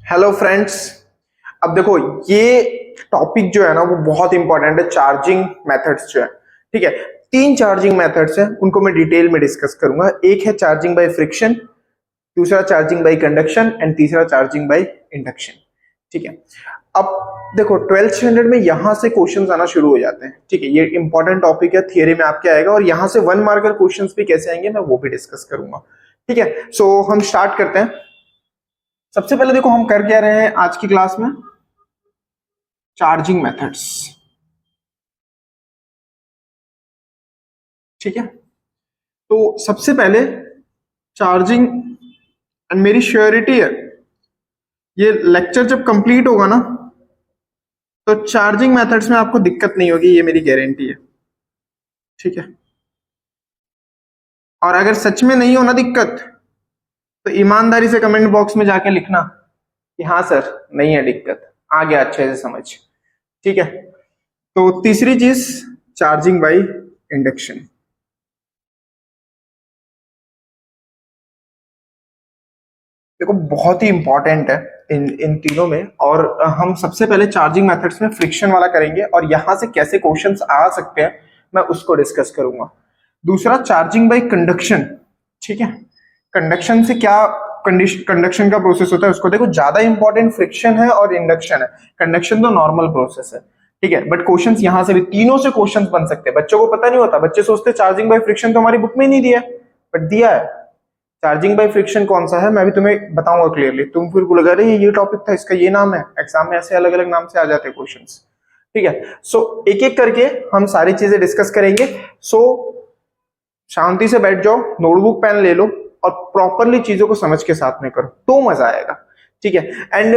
Hello friends. अब देखो, ये टॉपिक जो है ना वो बहुत इंपॉर्टेंट है। चार्जिंग मेथड्स जो है, ठीक है, तीन चार्जिंग मेथड्स हैं, उनको मैं डिटेल में डिस्कस करूंगा। एक है चार्जिंग बाय फ्रिक्शन, दूसरा चार्जिंग बाय कंडक्शन एंड तीसरा चार्जिंग बाय इंडक्शन। ठीक है। अब देखो, 12th स्टैंडर्ड में यहां से क्वेश्चंस आना शुरू हो जाते हैं। ठीक है, ये इंपॉर्टेंट टॉपिक है, थियरी में आपके आएगा और यहां से 1 मार्कर क्वेश्चंस भी कैसे आएंगे मैं वो भी डिस्कस करूंगा। ठीक है, सो हम स्टार्ट करते हैं। सबसे पहले देखो, हम कर क्या रहे हैं आज की क्लास में, चार्जिंग मेथड्स। ठीक है, तो सबसे पहले चार्जिंग, एंड मेरी श्योरिटी है ये लेक्चर जब कंप्लीट होगा ना तो चार्जिंग मेथड्स में आपको दिक्कत नहीं होगी, ये मेरी गारंटी है। ठीक है, और अगर सच में नहीं होना दिक्कत तो ईमानदारी से कमेंट बॉक्स में जाके लिखना कि हाँ सर नहीं है दिक्कत, आ गया अच्छे से समझ। ठीक है, तो तीसरी चीज चार्जिंग बाय इंडक्शन। देखो, बहुत ही इंपॉर्टेंट है इन इन तीनों में। और हम सबसे पहले चार्जिंग मेथड्स में फ्रिक्शन वाला करेंगे और यहां से कैसे क्वेश्चंस आ सकते हैं मैं उसको डिस्कस करूंगा। दूसरा चार्जिंग बाय कंडक्शन। ठीक है, कंडक्शन से क्या, कंडक्शन का प्रोसेस होता है उसको देखो। ज्यादा इंपॉर्टेंट फ्रिक्शन है और इंडक्शन है। कंडक्शन तो नॉर्मल प्रोसेस है, ठीक है, बट क्वेश्चंस यहां से भी तीनों से क्वेश्चंस बन सकते हैं। बच्चों को पता नहीं होता, बच्चे सोचते चार्जिंग बाय फ्रिक्शन तो हमारी बुक में ही नहीं दिया है, बट दिया है। चार्जिंग बाय फ्रिक्शन कौन सा है मैं भी तुम्हें बताऊंगा क्लियरली। तुम फिर बोलोगे अरे ये टॉपिक था, इसका ये नाम है, एग्जाम में ऐसे अलग अलग नाम से आ जाते हैं क्वेश्चंस। ठीक है, सो एक एक करके हम सारी चीजें डिस्कस करेंगे। सो शांति से बैठ जाओ, नोटबुक पेन ले लो और प्रॉपरली चीजों को समझ के साथ में करो तो मजा आएगा। ठीक है, एंड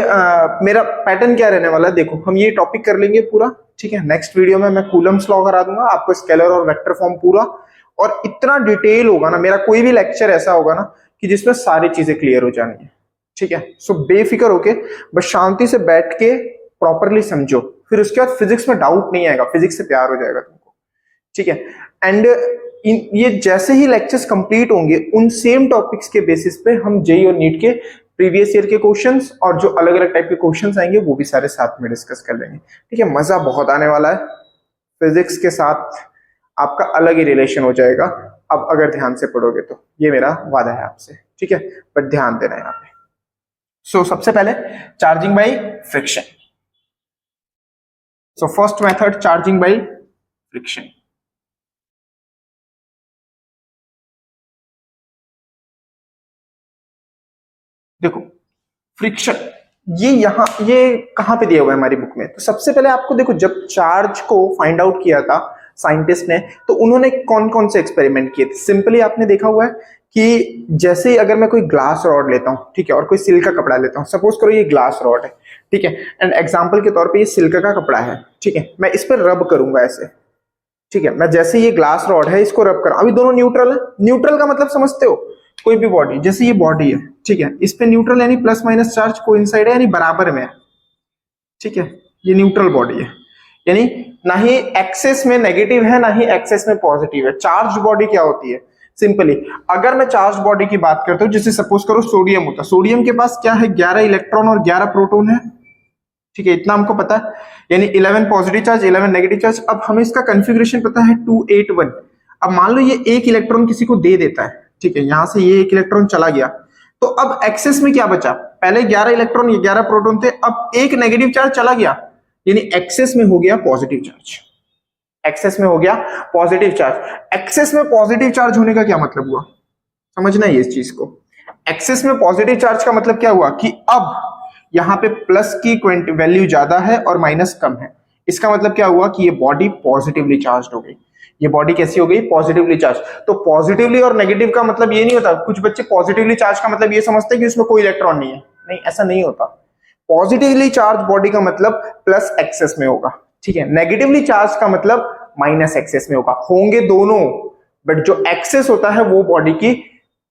मेरा पैटर्न क्या रहने वाला है देखो, हम ये टॉपिक कर लेंगे पूरा। ठीक है, नेक्स्ट वीडियो में मैं कूलम्स लॉ करा दूंगा आपको, स्केलर और वेक्टर फॉर्म पूरा। और इतना डिटेल होगा ना, मेरा कोई भी लेक्चर ऐसा होगा ना कि जिसमें सारी चीजें क्लियर हो जानी है। ठीक है, सो बेफिक्र होके बस शांति से बैठ के प्रॉपरली समझो, फिर उसके बाद फिजिक्स में डाउट नहीं आएगा, फिजिक्स से प्यार हो जाएगा तुमको। ठीक है, एंड ये जैसे ही लेक्चर्स कंप्लीट होंगे उन सेम टॉपिक्स के बेसिस पे हम जेई और नीट के प्रीवियस ईयर के क्वेश्चंस और जो अलग अलग टाइप के क्वेश्चंस आएंगे वो भी सारे साथ में डिस्कस कर लेंगे। ठीक है, मजा बहुत आने वाला है। फिजिक्स के साथ आपका अलग ही रिलेशन हो जाएगा अब अगर ध्यान से पढ़ोगे तो, ये मेरा वादा है आपसे। ठीक है, बट ध्यान देना यहाँ पे। सो सबसे पहले charging by friction. So first method charging by friction. देखो, फ्रिक्शन ये कहां पे दिया हुआ है हमारी बुक में। तो सबसे पहले आपको देखो, जब चार्ज को फाइंड आउट किया था साइंटिस्ट ने तो उन्होंने कौन कौन से एक्सपेरिमेंट किए थे। सिंपली आपने देखा हुआ है कि जैसे अगर मैं कोई ग्लास रॉड लेता हूं, ठीक है, और कोई सिल्क का कपड़ा लेता हूं, सपोज करो ये ग्लास रॉड है, ठीक है, एंड एग्जाम्पल के तौर पर ये सिल्क का कपड़ा है, ठीक है, मैं इस पर रब करूंगा ऐसे। ठीक है, मैं जैसे ये ग्लास रॉड है इसको रब करा, अभी दोनों न्यूट्रल है। न्यूट्रल का मतलब समझते हो, कोई भी बॉडी, जैसे ये बॉडी है, ठीक है, इस पे न्यूट्रल यानी प्लस माइनस चार्ज कोइंसाइड है यानी बराबर में है। ठीक है, ये न्यूट्रल बॉडी है, यानी ना ही एक्सेस में नेगेटिव है ना ही एक्सेस में पॉजिटिव है। चार्ज बॉडी क्या होती है, सिंपली अगर मैं चार्ज बॉडी की बात करता हूं, जैसे सपोज करो सोडियम होता, सोडियम के पास क्या है, 11 इलेक्ट्रॉन और 11 प्रोटॉन है। ठीक है, इतना हमको पता है, यानी 11 पॉजिटिव चार्ज 11 नेगेटिव चार्ज। अब हमें इसका कॉन्फ़िगरेशन पता है 281। अब मान लो ये एक इलेक्ट्रॉन किसी को दे देता है, ठीक है, यहां से ये एक इलेक्ट्रॉन चला गया, तो अब एक्सेस में क्या बचा, पहले 11 इलेक्ट्रॉन ये 11 प्रोटॉन थे, अब एक नेगेटिव चार्ज चला गया, यानी एक्सेस में हो गया पॉजिटिव चार्ज। एक्सेस में हो गया पॉजिटिव चार्ज। एक्सेस में पॉजिटिव चार्ज होने का क्या मतलब हुआ, समझना है इस चीज को। एक्सेस में पॉजिटिव चार्ज का मतलब क्या हुआ कि अब यहां पे प्लस की वैल्यू ज्यादा है और माइनस कम है। इसका मतलब क्या हुआ कि ये बॉडी पॉजिटिवली चार्ज हो गई। ये बॉडी कैसी हो गई, पॉजिटिवली चार्ज। तो पॉजिटिवली और नेगेटिव का मतलब ये नहीं होता, कुछ बच्चे पॉजिटिवली चार्ज का मतलब ये समझते हैं कि उसमें कोई इलेक्ट्रॉन नहीं है। नहीं, ऐसा नहीं होता। पॉजिटिवली चार्ज बॉडी का मतलब प्लस एक्सेस में होगा, ठीक है। नेगेटिवली चार्ज का मतलब माइनस एक्सेस में होगा, होंगे दोनों, बट जो एक्सेस होता है वो बॉडी की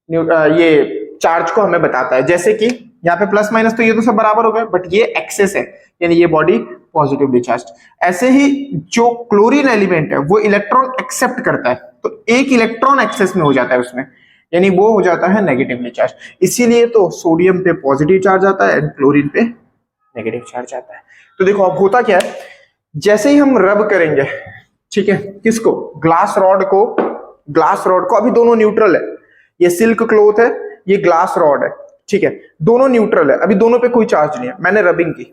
ये चार्ज को हमें बताता है। जैसे कि यहाँ पे प्लस माइनस तो ये तो सब बराबर हो गए, बट ये एक्सेस है यानी ये बॉडी पॉजिटिवली चार्ज। ऐसे ही जो क्लोरीन एलिमेंट है वो इलेक्ट्रॉन एक्सेप्ट करता है, तो एक इलेक्ट्रॉन एक्सेस में हो जाता है उसमें, यानी वो हो जाता है नेगेटिवली चार्ज। इसीलिए तो सोडियम पे पॉजिटिव चार्ज आता है एंड क्लोरीन पे नेगेटिव चार्ज आता है। तो देखो अब होता क्या है, जैसे ही हम रब करेंगे, ठीक है, किसको, ग्लास रॉड को, ग्लास रॉड को, अभी दोनों न्यूट्रल है, ये सिल्क क्लॉथ है, ये ग्लास रॉड है, ठीक है, दोनों न्यूट्रल है, अभी दोनों पे कोई चार्ज नहीं है, मैंने रबिंग की।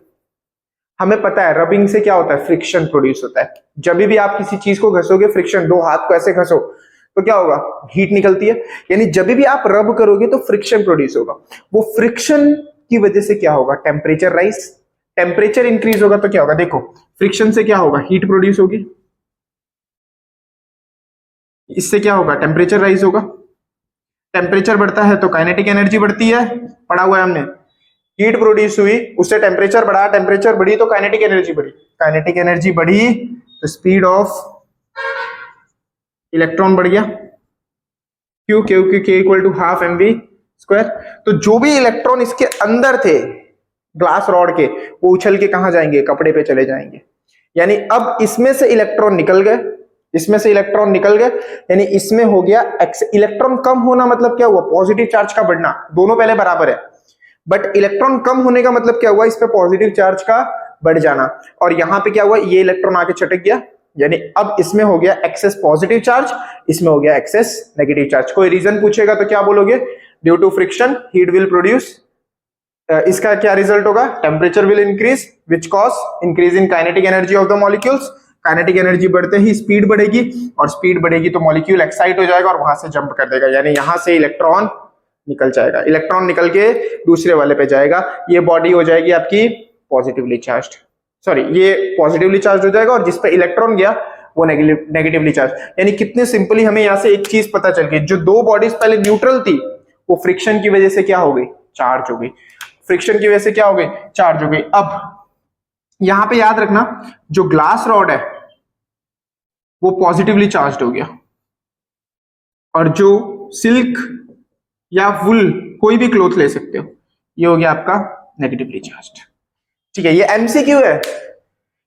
हमें पता है रबिंग से क्या होता है, फ्रिक्शन प्रोड्यूस होता है। जब भी आप किसी चीज को घसोगे, फ्रिक्शन, दो हाथ को ऐसे घसो तो क्या होगा, हीट निकलती है, यानी जब भी आप रब करोगे तो फ्रिक्शन प्रोड्यूस होगा। वो फ्रिक्शन की वजह से क्या होगा, टेम्परेचर राइज, टेम्परेचर इंक्रीज होगा तो क्या होगा, देखो फ्रिक्शन से क्या होगा, हीट प्रोड्यूस होगी, इससे क्या होगा, टेम्परेचर राइज होगा, टेम्परेचर बढ़ता है तो काइनेटिक एनर्जी बढ़ती है, पढ़ा हुआ है हमने, हीट प्रोड्यूस हुई, उससे टेम्परेचर बढ़ा, टेम्परेचर बढ़ी तो काइनेटिक एनर्जी बढ़ी, काइनेटिक एनर्जी बढ़ी तो स्पीड ऑफ इलेक्ट्रॉन बढ़ गया, क्यू क्यू क्यू के equal to half M V square. तो जो भी इलेक्ट्रॉन इसके अंदर थे ग्लास रॉड के, वो उछल के कहां जाएंगे, कपड़े पे चले जाएंगे। यानी अब इसमें से इलेक्ट्रॉन निकल गए, इसमें से इलेक्ट्रॉन निकल गए, यानी इसमें हो गया इलेक्ट्रॉन कम होना, मतलब क्या हुआ, पॉजिटिव चार्ज का बढ़ना, दोनों पहले बराबर है, बट इलेक्ट्रॉन कम होने का मतलब क्या हुआ, इस पे पॉजिटिव चार्ज का बढ़ जाना, और यहां पे क्या हुआ, ये इलेक्ट्रॉन आके चटक गया, यानी अब इसमें हो गया एक्सेस पॉजिटिव चार्ज, इसमें हो गया एक्सेस नेगेटिव चार्ज। कोई रीजन पूछेगा तो क्या बोलोगे, due to friction heat will produce, इसका क्या रिजल्ट होगा, temperature will increase which cause increase in kinetic energy of the molecules, kinetic energy बढ़ते ही स्पीड बढ़ेगी, और स्पीड बढ़ेगी तो मॉलिक्यूल एक्साइट हो जाएगा और वहां से जंप कर देगा, यानी यहां से इलेक्ट्रॉन निकल जाएगा, इलेक्ट्रॉन निकल के दूसरे वाले पे जाएगा, ये बॉडी हो जाएगी आपकी पॉजिटिवली चार्ज्ड, सॉरी ये पॉजिटिवली चार्ज हो जाएगा, और जिस पे इलेक्ट्रॉन गया वो नेगेटिवली चार्ज। यानी कितने सिंपली हमें यहां से एक चीज पता चल गई, जो दो बॉडीज पहले न्यूट्रल थी वो फ्रिक्शन की वजह से क्या हो गई, चार्ज हो गई, फ्रिक्शन की वजह से क्या हो गई, चार्ज हो गई। अब यहां पे याद रखना, जो ग्लास रॉड है वो पॉजिटिवली चार्ज हो गया, और जो सिल्क या वुल, कोई भी क्लोथ ले सकते हो, ये हो गया आपका नेगेटिवली चार्ज्ड, ठीक है। ये एमसीक्यू है,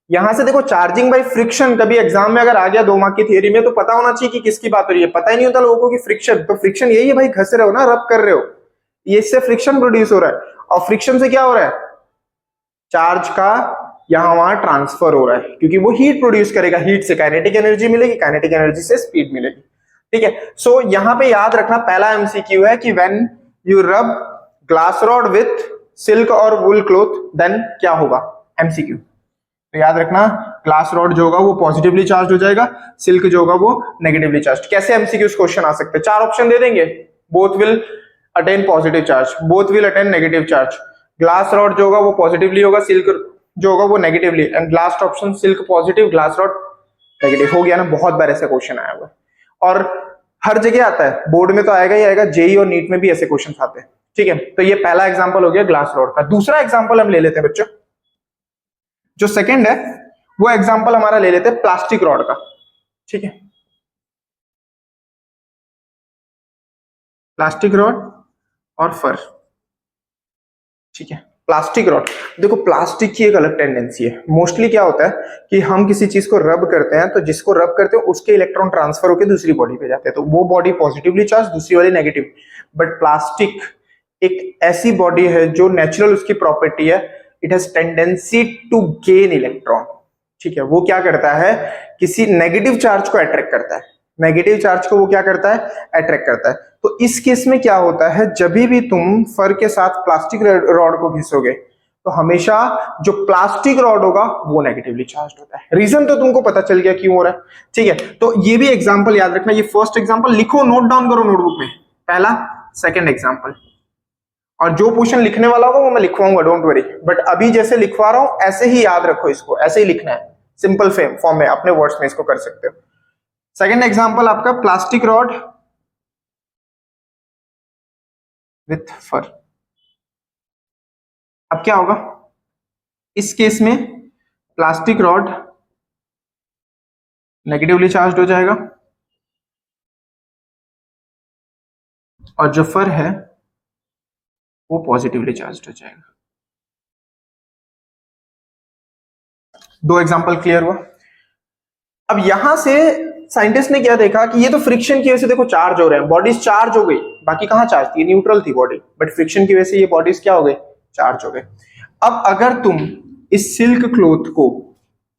यहां से देखो चार्जिंग बाय फ्रिक्शन, कभी एग्जाम में अगर आ गया 2 मार्क की थियरी में तो पता होना चाहिए कि किसकी बात हो रही है, पता ही नहीं होता लोगों को कि फ्रिक्शन, तो फ्रिक्शन यही है भाई, घस रहे हो ना, रब कर रहे हो, ये इससे फ्रिक्शन प्रोड्यूस हो रहा है, और फ्रिक्शन से क्या हो रहा है, चार्ज का यहां वहां ट्रांसफर हो रहा है, क्योंकि वो हीट प्रोड्यूस करेगा, हीट से काइनेटिक एनर्जी मिलेगी, काइनेटिक एनर्जी से स्पीड मिलेगी, ठीक है। सो यहां पे याद रखना, पहला एमसीक्यू है कि when you rub glass rod with silk और वुल क्लॉथ देन क्या होगा, एमसीक्यू। तो याद रखना, ग्लास रॉड जो होगा वो पॉजिटिवली चार्ज हो जाएगा, सिल्क जो होगा वो नेगेटिवली चार्ज। कैसे एमसीक्यूज क्वेश्चन आ सकते हैं, 4 ऑप्शन दे देंगे, both will attain positive charge, both will attain negative charge, glass rod जो होगा वो पॉजिटिवली होगा, सिल्क जो होगा वो negatively, and last option silk positive glass rod negative. हो गया ना, बहुत बार ऐसा क्वेश्चन आया हुआ, और हर जगह आता है, बोर्ड में तो आएगा ही आएगा, जेई और नीट में भी ऐसे क्वेश्चन आते हैं, ठीक है। तो ये पहला एग्जांपल हो गया ग्लास रॉड का। दूसरा एग्जांपल हम ले लेते हैं बच्चों, जो सेकंड है वो एग्जांपल हमारा ले लेते हैं प्लास्टिक रॉड का, ठीक है, प्लास्टिक रॉड और फर, ठीक है। प्लास्टिक रॉड, देखो प्लास्टिक की एक अलग टेंडेंसी है, मोस्टली क्या होता है कि हम किसी चीज को रब करते हैं, तो जिसको रब करते हैं उसके इलेक्ट्रॉन ट्रांसफर होकर दूसरी बॉडी पे जाते हैं, तो वो बॉडी पॉजिटिवली चार्ज, दूसरी वाली नेगेटिव। बट प्लास्टिक एक ऐसी बॉडी है जो नेचुरल उसकी प्रॉपर्टी है, it has tendency to gain electron, ठीक है। वो क्या करता है, किसी नेगेटिव चार्ज को अट्रैक्ट करता है, नेगेटिव चार्ज को वो क्या करता है, अट्रैक्ट करता है। तो इस केस में क्या होता है, जब भी तुम फर के साथ प्लास्टिक रॉड को घिसोगे तो हमेशा जो प्लास्टिक रॉड होगा वो नेगेटिवली चार्ज होता है। रीजन तो तुमको पता चल गया क्यों हो रहा है, ठीक है। तो ये भी एग्जांपल याद रखना, ये फर्स्ट एग्जांपल लिखो, नोट डाउन करो नोटबुक में, पहला सेकंड एग्जांपल, और जो क्वेश्चन लिखने वाला होगा वो मैं लिखवाऊंगा, डोंट वरी, बट अभी जैसे लिखवा रहा हूं ऐसे ही याद रखो, इसको ऐसे ही लिखना है, सिंपल फॉर्म में, अपने वर्ड्स में इसको कर सकते हो। सेकंड एग्जांपल आपका प्लास्टिक रॉड विथ फर। अब क्या होगा, इस केस में प्लास्टिक रॉड नेगेटिवली चार्ज हो जाएगा, और जो फर है वो पॉजिटिवली चार्ज हो जाएगा। 2 एग्जांपल क्लियर हुआ। अब यहां से साइंटिस्ट ने क्या देखा कि ये तो फ्रिक्शन की वजह से देखो चार्ज हो रहे हैं, बॉडीज चार्ज हो गई, बाकी कहाँ चार्ज थी, न्यूट्रल थी बॉडी, बट फ्रिक्शन की वजह से ये बॉडीज क्या हो गए, चार्ज हो गए। अब अगर तुम इस सिल्क क्लोथ को,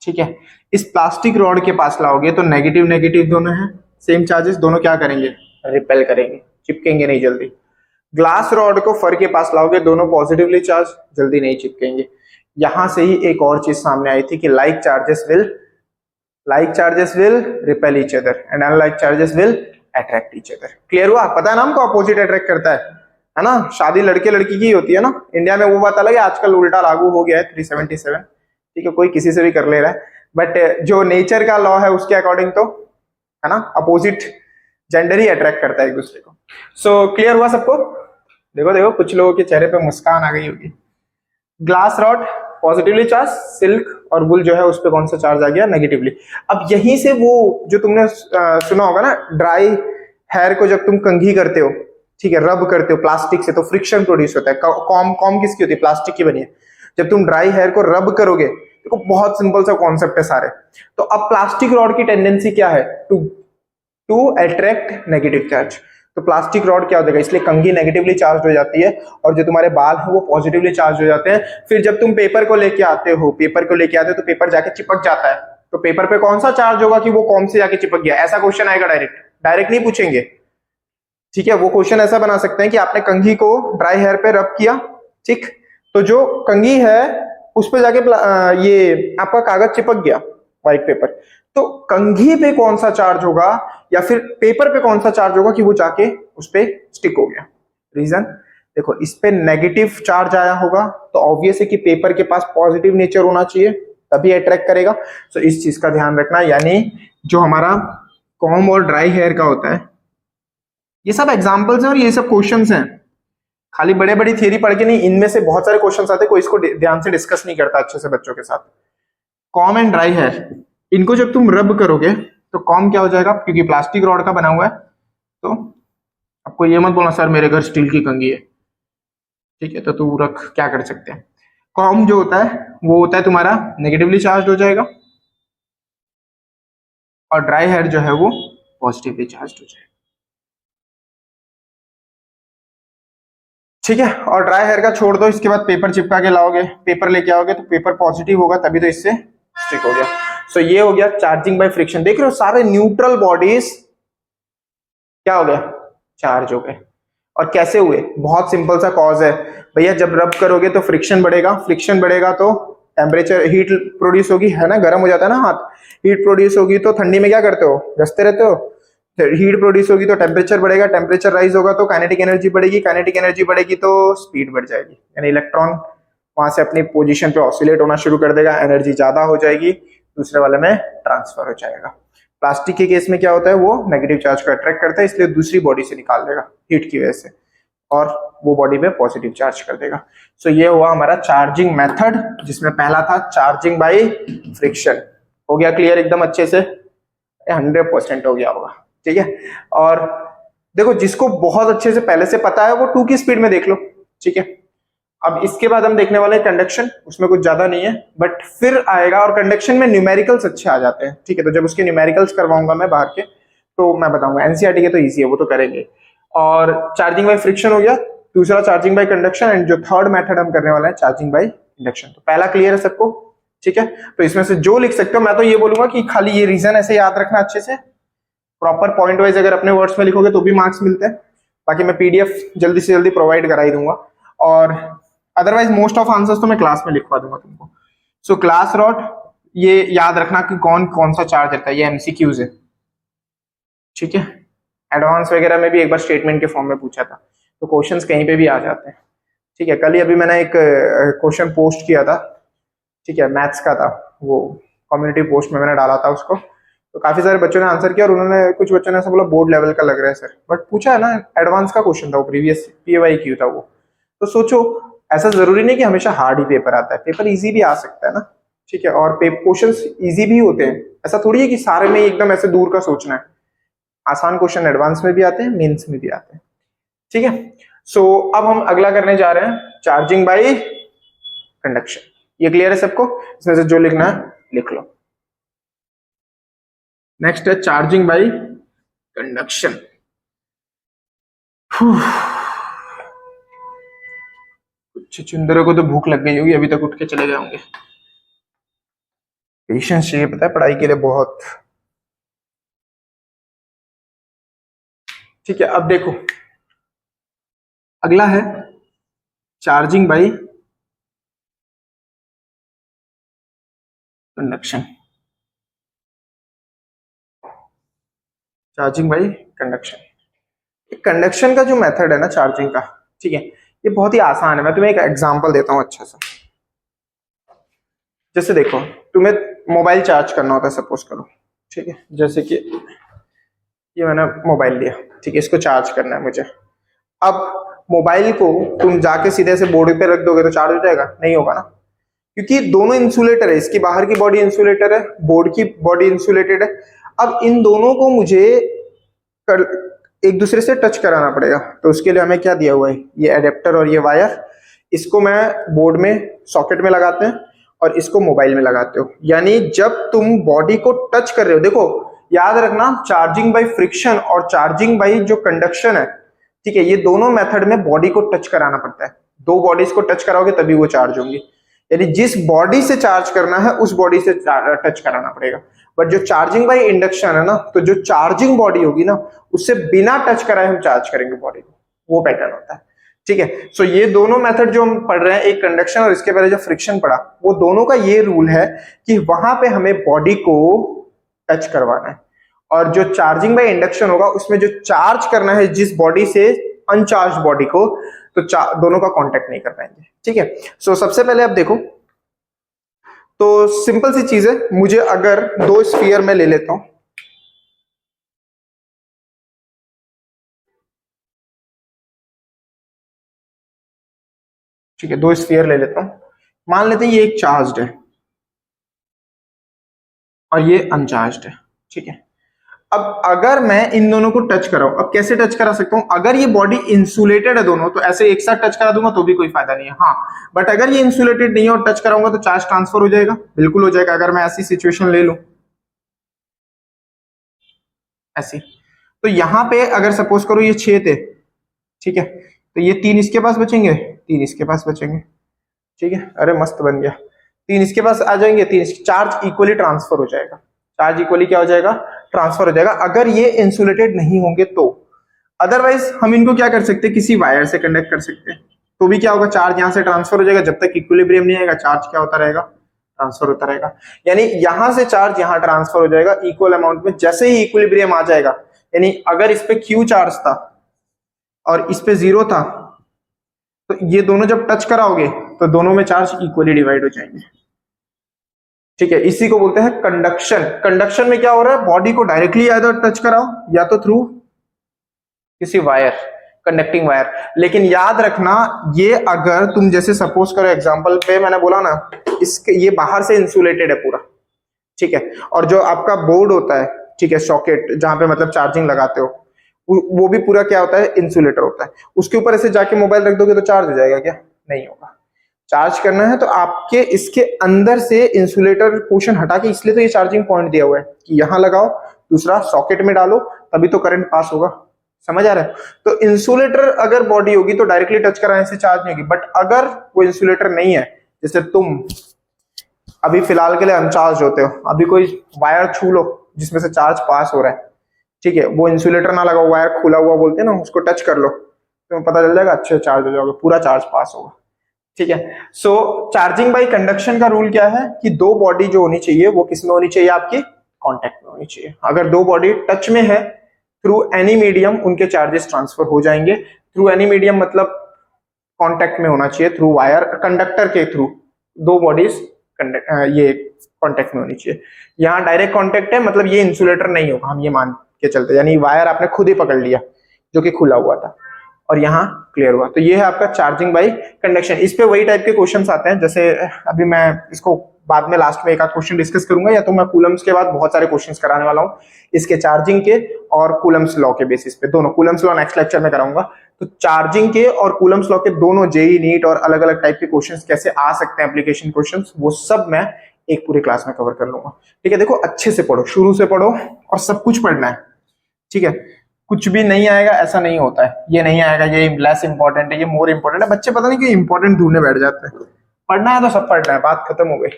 ठीक है, इस प्लास्टिक रॉड के पास लाओगे तो नेगेटिव नेगेटिव दोनों है, सेम चार्जेस, दोनों क्या करेंगे, रिपेल करेंगे, चिपकेंगे नहीं जल्दी। ग्लास रॉड को फर के पास लाओगे, दोनों पॉजिटिवली चार्ज, जल्दी नहीं चिपकेंगे। यहां से ही एक और चीज सामने आई थी कि like charges will repel each other and unlike charges will attract each other. Clear हुआ? पता है ना हमको अपोजिट अट्रैक्ट करता है ना? शादी लड़के लड़की की होती है ना, इंडिया में वो बात अलग है, आजकल उल्टा लागू हो गया है 377, ठीक है, कोई किसी से भी कर ले रहा है, बट जो नेचर का लॉ है उसके अकॉर्डिंग तो है ना, अपोजिट जेंडर ही अट्रैक्ट करता है एक दूसरे को। सो क्लियर हुआ सबको? देखो देखो कुछ लोगों के चेहरे पे मुस्कान आ गई होगी। Glass rod positively charge, silk और वुल जो है उस पर कौन सा चार्ज आ गया, नेगेटिवली। अब यहीं से वो जो तुमने सुना होगा ना, ड्राई हेयर को जब तुम कंघी करते हो, ठीक है, रब करते हो प्लास्टिक से तो फ्रिक्शन प्रोड्यूस होता है। कॉम किसकी होती है, प्लास्टिक की बनी है। जब तुम ड्राई हेयर को रब करोगे, देखो बहुत सिंपल सा कॉन्सेप्ट है सारे। तो अब प्लास्टिक रॉड की टेंडेंसी क्या है, टू अट्रैक्ट नेगेटिव चार्ज। तो प्लास्टिक रॉड क्या हो जाएगा, इसलिए कंघी नेगेटिवली चार्ज हो जाती है और जो तुम्हारे बाल है वो पॉजिटिवली चार्ज हो जाते हैं। फिर जब तुम पेपर को लेके आते हो तो पेपर जाके चिपक जाता है, तो पेपर पे कौन सा चार्ज होगा कि वो कौन से जाके चिपक गया, ऐसा क्वेश्चन आएगा। डायरेक्ट नहीं पूछेंगे, ठीक है। वो क्वेश्चन ऐसा बना सकते हैं कि आपने कंघी को ड्राई हेयर पे रब किया, ठीक, तो जो कंघी है उस पे जाके ये आपका कागज चिपक गया, व्हाइट पेपर, तो कंघी पे कौन सा चार्ज होगा या फिर पेपर पे कौन सा चार्ज होगा कि वो जाके उस पे स्टिक हो गया। रीजन देखो, इस पे नेगेटिव चार्ज आया होगा तो ऑब्वियस है कि पेपर के पास पॉजिटिव नेचर होना चाहिए, तभी अट्रैक्ट करेगा। सो इस चीज का ध्यान रखना। यानी जो हमारा कॉम और ड्राई हेयर का होता है, ये सब एग्जाम्पल्स हैं और ये सब क्वेश्चंस हैं, खाली बड़े बड़ी थियरी पढ़ के नहीं, इनमें से बहुत सारे क्वेश्चंस आते हैं, कोई इसको ध्यान से डिस्कस नहीं करता अच्छे से बच्चों के साथ। कॉम एंड ड्राई हेयर, इनको जब तुम रब करोगे तो कॉम क्या हो जाएगा, क्योंकि प्लास्टिक रॉड का बना हुआ है, तो आपको ये मत बोलना सर मेरे घर स्टील की कंघी है, ठीक है, तो तू रख, क्या कर सकते हैं। कॉम जो होता है वो होता है तुम्हारा नेगेटिवली चार्ज हो जाएगा और ड्राई हेयर जो है वो पॉजिटिवली चार्ज हो जाएगा, ठीक है। और ड्राई हेयर का छोड़ दो, इसके बाद पेपर चिपका के लाओगे, पेपर लेके आओगे तो पेपर पॉजिटिव होगा, तभी तो इससे स्टिक हो गया। सो ये हो गया चार्जिंग बाय फ्रिक्शन। देख रहे हो सारे न्यूट्रल बॉडीज क्या हो गया, चार्ज हो गए। और कैसे हुए, बहुत सिंपल सा कॉज है भैया, जब रब करोगे तो फ्रिक्शन बढ़ेगा तो टेम्परेचर, हीट प्रोड्यूस होगी, है ना, गर्म हो जाता है ना हाथ, हीट प्रोड्यूस होगी तो ठंडी में क्या करते हो, घसते रहते हो, हीट प्रोड्यूस होगी तो टेम्परेचर बढ़ेगा, टेम्परेचर राइज होगा तो काइनेटिक एनर्जी बढ़ेगी तो स्पीड बढ़ जाएगी, यानी इलेक्ट्रॉन वहां से अपनी पोजीशन पे ऑसिलेट होना शुरू कर देगा, एनर्जी ज्यादा हो जाएगी, दूसरे वाले में ट्रांसफर हो जाएगा। प्लास्टिक के केस में क्या होता है, वो नेगेटिव चार्ज को अट्रैक्ट करता है, इसलिए दूसरी बॉडी से निकाल देगा हीट की वजह से, और वो बॉडी में पॉजिटिव चार्ज कर देगा। सो ये हुआ हमारा चार्जिंग मेथड, जिसमें पहला था चार्जिंग बाय फ्रिक्शन। हो गया क्लियर एकदम अच्छे से, 100% हो गया होगा, ठीक है। और देखो जिसको बहुत अच्छे से पहले से पता है वो 2 की स्पीड में देख लो, ठीक है। अब इसके बाद हम देखने वाले हैं कंडक्शन, उसमें कुछ ज्यादा नहीं है, बट फिर आएगा, और कंडक्शन में न्यूमेरिकल्स अच्छे आ जाते हैं, ठीक है। तो जब उसके न्यूमेरिकल्स करवाऊंगा मैं बाहर के, तो मैं बताऊंगा। एनसीईआरटी के तो इजी है, वो तो करेंगे। और चार्जिंग बाय फ्रिक्शन हो गया, दूसरा चार्जिंग बाय कंडक्शन, एंड जो थर्ड मेथड हम करने वाले हैं चार्जिंग बाय इंडक्शन। तो पहला क्लियर है सबको, ठीक है। तो इसमें से जो लिख सकते हो, मैं तो ये बोलूंगा कि खाली ये रीजन ऐसे याद रखना अच्छे से, प्रॉपर पॉइंट वाइज अगर अपने वर्ड्स में लिखोगे तो भी मार्क्स मिलते हैं। बाकी मैं पीडीएफ जल्दी से जल्दी प्रोवाइड करा ही दूंगा, और अदरवाइज मोस्ट ऑफ आंसर्स तो मैं क्लास में लिखवा दूंगा तुमको। सो ग्लास रॉड, ये याद रखना कि कौन कौन सा चार्ज रहता है, ये एमसीक्यूज है, ठीक है। एडवांस वगैरह में भी एक बार स्टेटमेंट के फॉर्म में पूछा था, तो क्वेश्चंस कहीं पे भी आ जाते हैं, ठीक है। कल ही अभी मैंने एक क्वेश्चन पोस्ट किया था, ठीक है, मैथ्स का था, वो कम्युनिटी पोस्ट में मैंने डाला था उसको, तो काफी सारे बच्चों ने आंसर किया, और उन्होंने, कुछ बच्चों ने ऐसा बोला बोर्ड लेवल का लग रहा है सर, बट पूछा है ना, एडवांस का क्वेश्चन था वो, प्रीवियस PAYQ था वो। तो सोचो, ऐसा जरूरी नहीं कि हमेशा हार्ड ही पेपर आता है, पेपर इजी भी आ सकता है ना, ठीक है। और क्वेश्चंस इजी भी होते हैं, ऐसा थोड़ी है कि सारे में एकदम ऐसे दूर का सोचना है। आसान क्वेश्चन एडवांस में भी आते हैं, मेंस में भी आते हैं, ठीक है। सो अब हम अगला करने जा रहे हैं चार्जिंग बाय कंडक्शन। ये क्लियर है सबको? इसमें से जो लिखना है लिख लो। नेक्स्ट है चार्जिंग बाय कंडक्शन। कुछ चुंदरों को तो भूख लग गई होगी, अभी तक उठ के चले गए होंगे। पेशेंस चाहिए पता है पढ़ाई के लिए बहुत। ठीक है, अब देखो अगला है charging by conduction. Charging by conduction, conduction का जो मेथड है ना चार्जिंग का, ठीक है, ये बहुत ही आसान है। मैं तुम्हें एक एग्जांपल देता हूं अच्छा सा। जैसे देखो तुम्हें मोबाइल चार्ज करना होता है, सपोज करो, ठीक है, जैसे कि ये मैंने मोबाइल लिया, ठीक है, इसको चार्ज करना है मुझे। अब मोबाइल को तुम जाके सीधे से बोर्ड पे रख दोगे तो चार्ज हो जाएगा? नहीं होगा ना, क्योंकि दोनों इंसुलेटर है, इसकी बाहर की बॉडी इंसुलेटर है, बोर्ड की बॉडी इंसुलेटेड है। अब इन दोनों को मुझे एक दूसरे से टच कराना पड़ेगा, तो उसके लिए हमें क्या दिया हुआ है, ये एडेप्टर और ये वायर। इसको मैं बोर्ड में सॉकेट में लगाते हैं और इसको मोबाइल में लगाते हो। यानी जब तुम बॉडी को टच कर रहे हो, देखो याद रखना चार्जिंग बाय फ्रिक्शन और चार्जिंग बाय जो कंडक्शन है, ठीक है, ये दोनों मेथड में बॉडी को टच कराना पड़ता है। दो बॉडीज को टच कराओगे तभी वो चार्ज होंगी। यानी जिस बॉडी से चार्ज करना है उस बॉडी से टच कराना पड़ेगा। बट जो चार्जिंग बाय इंडक्शन है ना, तो जो चार्जिंग बॉडी होगी ना, उससे बिना टच कराए हम चार्ज करेंगे बॉडी को, वो पैटर्न होता है। ठीक है, सो ये दोनों मेथड जो हम पढ़ रहे हैं, एक कंडक्शन और इसके पहले जो फ्रिक्शन पढ़ा, वो दोनों का ये रूल है कि वहां पे हमें बॉडी को टच करवाना है। और जो चार्जिंग बाय इंडक्शन होगा उसमें जो चार्ज करना है जिस बॉडी से अनचार्ज बॉडी को, तो दोनों का कांटेक्ट नहीं कर पाएंगे। ठीक है, सो सबसे पहले आप देखो, तो सिंपल सी चीज है, मुझे अगर दो स्फीयर में ले लेता हूं, ठीक है, दो स्फीयर ले लेता हूं, मान लेते हैं ये एक चार्ज्ड है और ये अनचार्ज्ड है। ठीक है, अब अगर मैं इन दोनों को टच कराऊं, अब कैसे टच करा सकता हूं? अगर ये बॉडी इंसुलेटेड है दोनों, तो ऐसे एक साथ टच करा दूंगा तो भी कोई फायदा नहीं है। हाँ, बट अगर ये इंसुलेटेड नहीं है और टच कराऊंगा तो चार्ज ट्रांसफर हो जाएगा, बिल्कुल हो जाएगा। अगर मैं ऐसी सिचुएशन ले लूं ऐसी, तो यहां पे अगर सपोज करो ये 6 थे, ठीक है, तो ये 3 इसके पास बचेंगे, 3 इसके पास बचेंगे। ठीक है, अरे मस्त बन गया, 3 इसके पास आ जाएंगे, 3 चार्ज इक्वली ट्रांसफर हो जाएगा। चार्ज इक्वली क्या हो जाएगा? ट्रांसफर हो जाएगा, अगर ये इंसुलेटेड नहीं होंगे तो। अदरवाइज हम इनको क्या कर सकते हैं, किसी वायर से कंडक्ट कर सकते हैं, तो भी क्या होगा, चार्ज यहां से ट्रांसफर हो जाएगा। जब तक इक्विलिब्रियम नहीं आएगा चार्ज क्या होता रहेगा? ट्रांसफर होता रहेगा। यानी यहां से चार्ज यहां ट्रांसफर हो जाएगा इक्वल अमाउंट में। जैसे ही इक्विलिब्रियम आ जाएगा, यानी अगर इस पे क्यू चार्ज था और इस पे 0 था, तो ये दोनों जब टच कराओगे तो दोनों में चार्ज इक्वली डिवाइड हो जाएंगे। ठीक है, इसी को बोलते हैं कंडक्शन। कंडक्शन में क्या हो रहा है, बॉडी को डायरेक्टली या तो टच कराओ या तो थ्रू किसी वायर, कंडक्टिंग वायर। लेकिन याद रखना, ये अगर तुम जैसे सपोज करो एग्जांपल पे मैंने बोला ना, इसके ये बाहर से इंसुलेटेड है पूरा, ठीक है, और जो आपका बोर्ड होता है, ठीक है, सॉकेट जहां पे मतलब चार्जिंग लगाते हो, वो भी पूरा क्या होता है, इंसुलेटर होता है। उसके ऊपर ऐसे जाके मोबाइल रख दोगे तो चार्ज हो जाएगा क्या? नहीं होगा। चार्ज करना है तो आपके इसके अंदर से इंसुलेटर पोर्शन हटा के, इसलिए तो ये चार्जिंग पॉइंट दिया हुआ है कि यहां लगाओ, दूसरा सॉकेट में डालो, तभी तो करंट पास होगा। समझ आ रहा है? तो इंसुलेटर अगर बॉडी होगी तो डायरेक्टली टच कराने से चार्ज नहीं होगी। बट अगर वो इंसुलेटर नहीं है, जैसे तुम अभी फिलहाल के लिए अनचार्ज होते हो, अभी कोई वायर छू लो जिसमें से चार्ज पास हो रहा है, ठीक है, वो इंसुलेटर ना लगा, वायर खुला हुआ बोलते हैं ना, उसको टच कर लो तो पता चल जाएगा, अच्छे चार्ज हो जाओगे, पूरा चार्ज पास होगा। ठीक है, सो चार्जिंग बाय कंडक्शन का रूल क्या है कि दो बॉडी जो होनी चाहिए वो किस में होनी चाहिए, आपकी कांटेक्ट में होनी चाहिए। अगर दो बॉडी टच में है, थ्रू एनी मीडियम उनके चार्जेस ट्रांसफर हो जाएंगे। थ्रू एनी मीडियम मतलब कांटेक्ट में होना चाहिए, थ्रू वायर, कंडक्टर के थ्रू दो बॉडीज ये कांटेक्ट में होनी चाहिए। यहाँ डायरेक्ट कांटेक्ट है, मतलब ये इंसुलेटर नहीं होगा, हम ये मान के चलते, यानी वायर आपने खुद ही पकड़ लिया जो कि खुला हुआ था और यहाँ क्लियर हुआ। तो ये है आपका चार्जिंग बाय कंडक्शन। इस पे वही टाइप के क्वेश्चंस आते हैं, जैसे अभी मैं इसको बाद में लास्ट में एक आध क्वेश्चन डिस्कस करूंगा, या तो मैं कूलम्स के बाद बहुत सारे क्वेश्चंस कराने वाला हूँ इसके चार्जिंग के और कूलम्स लॉ के बेसिस पे। दोनों कूलम्स लॉ नेक्स्ट लेक्चर में कराऊंगा। तो चार्जिंग के और कूलम्स लॉ के दोनों जेई नीट और अलग अलग टाइप के क्वेश्चंस कैसे आ सकते हैं, एप्लीकेशन क्वेश्चंस, वो सब मैं एक पूरे क्लास में कवर कर लूंगा। ठीक है, देखो अच्छे से पढ़ो, शुरू से पढ़ो और सब कुछ पढ़ना है। ठीक है, कुछ भी नहीं आएगा ऐसा नहीं होता है, ये नहीं आएगा, ये लेस इंपॉर्टेंट है, ये मोर इंपॉर्टेंट है। बच्चे पता नहीं क्यों इंपॉर्टेंट ढूंढने बैठ जाते हैं। पढ़ना है तो सब पढ़ना है, बात खत्म हो गई।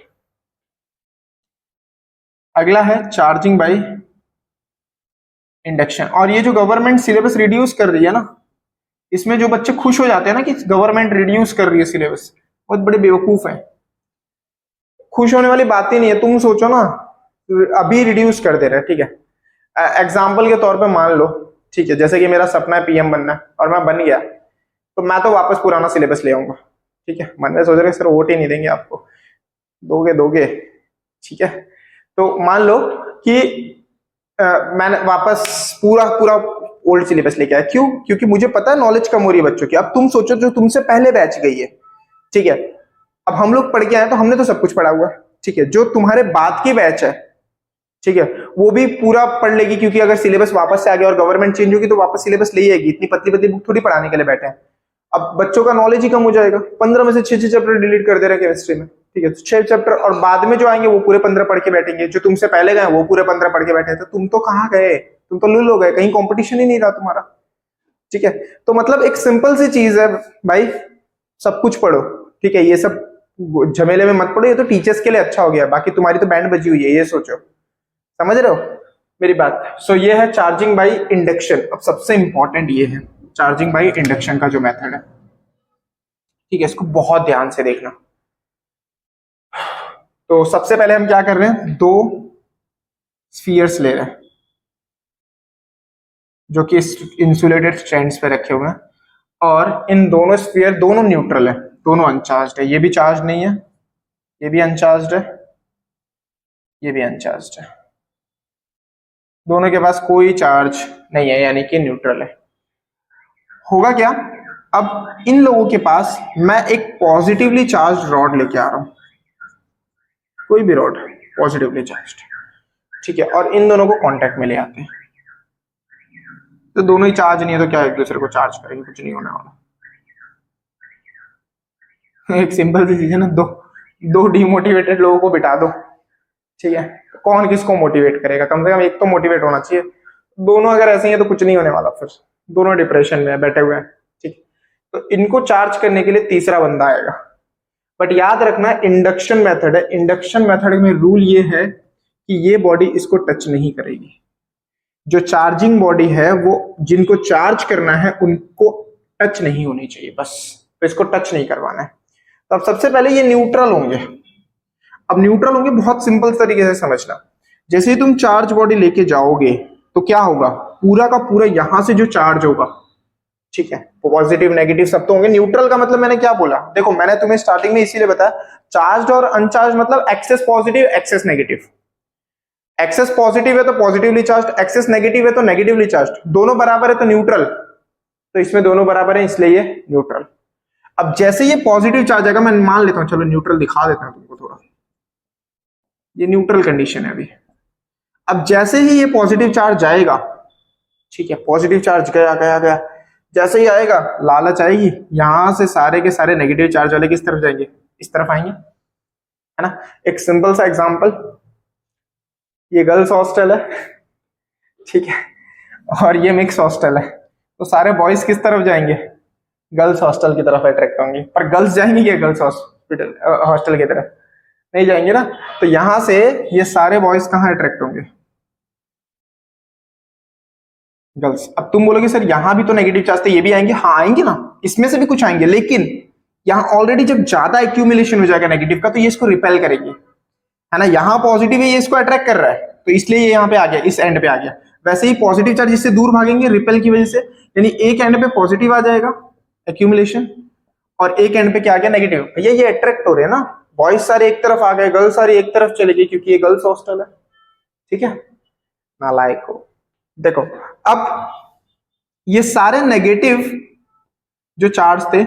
अगला है चार्जिंग बाय इंडक्शन। और ये जो गवर्नमेंट सिलेबस रिड्यूस कर रही है ना, इसमें जो बच्चे खुश हो जाते हैं ना कि गवर्नमेंट रिड्यूस कर रही है सिलेबस, बहुत बड़े बेवकूफ हैं। खुश होने वाली बात ही नहीं है। तुम सोचो ना, अभी रिड्यूस कर दे रहे हैं, ठीक है, एग्जाम्पल के तौर पे मान लो, ठीक है, जैसे कि मेरा सपना है पीएम बनना और मैं बन गया, तो मैं तो वापस पुराना सिलेबस ले आऊंगा। ठीक है, मन में सोच रहे सर वोट ही नहीं देंगे आपको, दोगे। ठीक है, तो मान लो कि मैंने वापस पूरा ओल्ड सिलेबस लेके आया। क्यों? क्योंकि मुझे पता है नॉलेज कम हो रही है बच्चों की। अब तुम सोचो जो तुमसे पहले बैच गई है, ठीक है, अब हम लोग पढ़ के आए तो हमने तो सब कुछ पढ़ा हुआ है। ठीक है, जो तुम्हारे बाद की बैच है, ठीक है, वो भी पूरा पढ़ लेगी, क्योंकि अगर सिलेबस वापस से आ गया और गवर्नमेंट चेंज होगी तो वापस सिलेबस ले आएगी। इतनी पतली पतली बुक थोड़ी पढ़ाने के लिए बैठे हैं। अब बच्चों का नॉलेज ही कम हो जाएगा। 15 में से 6 चैप्टर डिलीट कर दे रहे हैं केमिस्ट्री में। ठीक है, तो 6 चैप्टर, और बाद में जो आएंगे वो पूरे 15 पढ़ के बैठेंगे। जो तुमसे पहले गए वो पूरे 15 पढ़ के बैठे, तो तुम तो कहाँ गए, तुम तो लूल हो गए, कहीं कॉम्पिटिशन ही नहीं रहा तुम्हारा। ठीक है, तो मतलब एक सिंपल सी चीज है भाई, सब कुछ पढ़ो। ठीक है, ये सब झमेले में मत पड़ो, ये तो टीचर्स के लिए अच्छा हो गया, बाकी तुम्हारी तो बैंड बजी हुई है, ये सोचो। समझ रहे हो मेरी बात? सो ये है चार्जिंग बाय इंडक्शन। अब सबसे इंपॉर्टेंट ये है चार्जिंग बाय इंडक्शन का जो मेथड है। ठीक है, इसको बहुत ध्यान से देखना। तो सबसे पहले हम क्या कर रहे हैं, 2 स्फीयर्स ले रहे हैं जो कि इंसुलेटेड स्टैंड्स पे रखे हुए हैं, और इन दोनों स्फीयर दोनों न्यूट्रल है, दोनों अनचार्ज्ड है। ये भी चार्ज नहीं है, ये भी अनचार्ज्ड है, ये भी अनचार्ज्ड है, दोनों के पास कोई चार्ज नहीं है, यानी कि न्यूट्रल है। होगा क्या, अब इन लोगों के पास मैं एक पॉजिटिवली चार्ज रॉड लेके आ रहा हूं, कोई भी रॉड पॉजिटिवली चार्ज्ड, ठीक है, और इन दोनों को कांटेक्ट में ले आते हैं। तो दोनों ही चार्ज नहीं है तो क्या एक दूसरे को चार्ज करेंगे, कुछ नहीं होने वाला। एक सिंपल सी चीज है ना, दो डिमोटिवेटेड लोगों को बिठा दो, ठीक है, तो कौन किसको मोटिवेट करेगा? कम से कम एक तो मोटिवेट होना चाहिए। दोनों अगर ऐसे ही है तो कुछ नहीं होने वाला, फिर दोनों डिप्रेशन में बैठे हुए हैं। ठीक, तो इनको चार्ज करने के लिए तीसरा बंदा आएगा। बट याद रखना इंडक्शन मेथड है, इंडक्शन मेथड में रूल ये है कि ये बॉडी इसको टच नहीं करेगी। जो चार्जिंग बॉडी है वो जिनको चार्ज करना है उनको टच नहीं होनी चाहिए, बस, तो इसको टच नहीं करवाना है। तो अब सबसे पहले ये न्यूट्रल होंगे। अब न्यूट्रल होंगे बहुत सिंपल तरीके से समझना, जैसे ही तुम चार्ज बॉडी लेके जाओगे तो क्या होगा, पूरा का पूरा यहां से जो चार्ज होगा, ठीक है, पॉजिटिव नेगेटिव सब तो होंगे। न्यूट्रल का मतलब मैंने क्या बोला, देखो मैंने तुम्हें स्टार्टिंग में इसीलिए बताया, चार्ज और अनचार्ज मतलब excess positive excess negative. Excess positive है तो पॉजिटिवली चार्ज, एक्सेस नेगेटिव है तो नेगेटिवली चार्ज, दोनों बराबर है तो न्यूट्रल। तो इसमें दोनों बराबर है इसलिए ये न्यूट्रल। अब जैसे ये पॉजिटिव चार्ज आएगा, मैं मान लेता हूं, चलो न्यूट्रल दिखा देता हूं तुमको थोड़ा, ये न्यूट्रल कंडीशन है अभी। अब जैसे ही ये पॉजिटिव चार्ज जाएगा, ठीक है, पॉजिटिव चार्ज गया गया गया, जैसे ही आएगा लालच आएगी, यहां से सारे के सारे नेगेटिव चार्ज वाले किस तरफ जाएंगे, इस तरफ आएंगे, है ना। एक सिंपल सा एग्जांपल, ये गर्ल्स हॉस्टल है, ठीक है, और ये मिक्स हॉस्टल है, तो सारे बॉयज किस तरफ जाएंगे, गर्ल्स हॉस्टल की तरफ अट्रैक्ट होंगे। पर गर्ल्स जाएंगे क्या गर्ल्स हॉस्पिटल हॉस्टल की तरफ? नहीं जाएंगे ना। तो यहां से ये सारे बॉयज कहां अट्रैक्ट होंगे, गर्ल्स। अब तुम बोलोगे सर यहां भी तो नेगेटिव चार्ज थे, ये भी आएंगे, हाँ आएंगे ना, इसमें से भी कुछ आएंगे, लेकिन यहां ऑलरेडी जब ज्यादा एक्यूमुलेशन हो जाएगा नेगेटिव का तो ये इसको रिपेल करेंगे, है ना। यहां पॉजिटिव है, ये इसको अट्रैक्ट कर रहा है, तो इसलिए ये यहाँ पे आ गया, इस एंड पे आ गया। वैसे ही पॉजिटिव चार्ज इससे दूर भागेंगे रिपेल की वजह से, यानी एक एंड पे पॉजिटिव आ जाएगा एक्यूमुलेशन, और एक एंड पे क्या आ गया, नेगेटिव। भैया ये अट्रैक्ट हो रहे हैं ना, बॉयज सारे एक तरफ आ गए, गर्ल्स सारे एक तरफ चले गए, क्योंकि ये गर्ल्स हॉस्टल है, ठीक है, नालायक हो। देखो अब ये सारे नेगेटिव जो चार्ज थे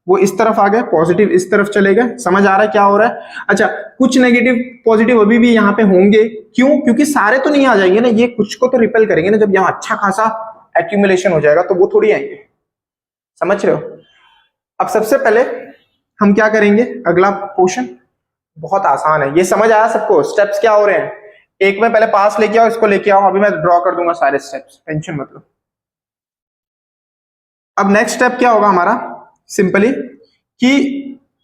वो इस तरफ आ गए, पॉजिटिव इस तरफ चले गए। समझ आ रहा है क्या हो रहा है? अच्छा, कुछ नेगेटिव पॉजिटिव अभी भी यहाँ पे होंगे, क्यों? क्योंकि सारे तो नहीं आ जाएंगे ना, ये कुछ को तो रिपेल करेंगे ना। जब यहाँ अच्छा खासा एक्यूमुलेशन हो जाएगा तो वो थोड़ी आएंगे, समझ रहे हो। अब सबसे पहले हम क्या करेंगे, अगला पोर्शन, बहुत आसान है, ये समझ आया सबको? स्टेप्स क्या हो रहे हैं, एक में पहले पास लेके आओ, इसको लेके आओ, अभी मैं ड्रॉ कर दूंगा सारे स्टेप्स, टेंशन मत लो। अब नेक्स्ट स्टेप क्या होगा हमारा, सिंपली कि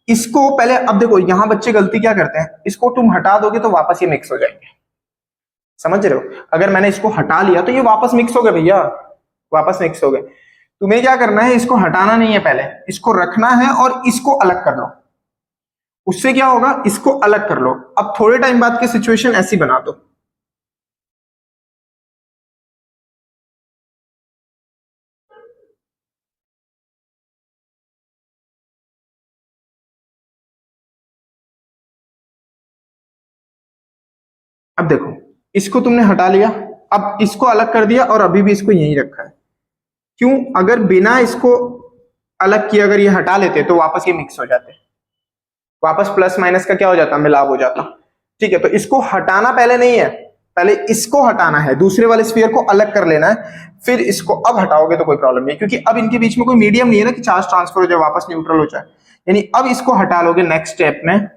इसको पहले, अब देखो यहां बच्चे गलती क्या करते हैं, इसको तुम हटा दोगे तो वापस ये मिक्स हो जाएंगे, समझ रहे हो? अगर मैंने इसको हटा लिया तो ये वापस मिक्स हो गए भैया, वापस मिक्स हो गए। तुम्हें क्या करना है, इसको हटाना नहीं है, पहले इसको रखना है और इसको अलग कर लो। उससे क्या होगा, इसको अलग कर लो। अब थोड़े टाइम बाद की सिचुएशन ऐसी बना दो, अब देखो इसको तुमने हटा लिया, अब इसको अलग कर दिया और अभी भी इसको यहीं रखा है। क्यों? अगर बिना इसको अलग किए अगर ये हटा लेते तो वापस ये मिक्स हो जाते, वापस प्लस माइनस का क्या हो जाता, मिलाव हो जाता। ठीक है, तो इसको हटाना पहले नहीं है, पहले इसको हटाना है, दूसरे वाले स्फीयर को अलग कर लेना है, फिर इसको अब हटाओगे तो कोई प्रॉब्लम नहीं, क्योंकि अब इनके बीच में कोई मीडियम नहीं है ना कि चार्ज ट्रांसफर हो जाए वापस न्यूट्रल हो जाए। यानी अब इसको हटा लोगे नेक्स्ट स्टेप में,